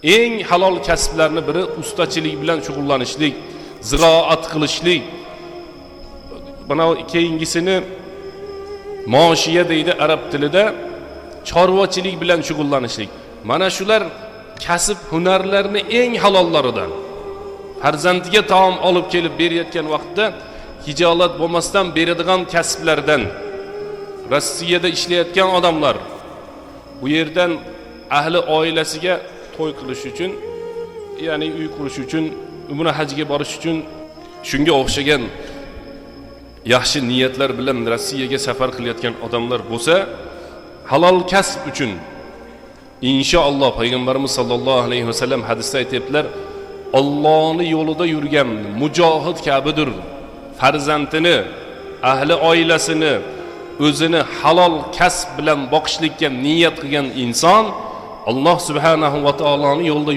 eng halol kasblarning biri ustachilik bilan shug'ullanishlik, ziroat qilishlik. Bana keyingisini moshiya deydi arab tilida, chorvachilik bilan shug'ullanishlik. Mana shular kasb hunarlarning eng halollaridan. Farzandiga taom olib kelib berayotgan vaqtda hijolat bo'lmasdan beradigan kasblardan. Rossiyada ishlayotgan odamlar bu yerdan ahli oilasiga to'y qilish uchun, ya'ni uy qurish uchun, umra hajga borish uchun shunga o'xshagan yaxshi niyatlar bilan Rossiyaga safar qilayotgan odamlar bo'lsa, halol kasb uchun inshaalloh payg'ambarimiz sollallohu alayhi vasallam hadisda aytibdilar, Allohning yo'lida yurgan mujohid kabidir. Farzandini, ahli oilasini, o'zini halol kasb bilan boqishlikka niyat qilgan inson Alloh subhanahu va taoloning yo'lida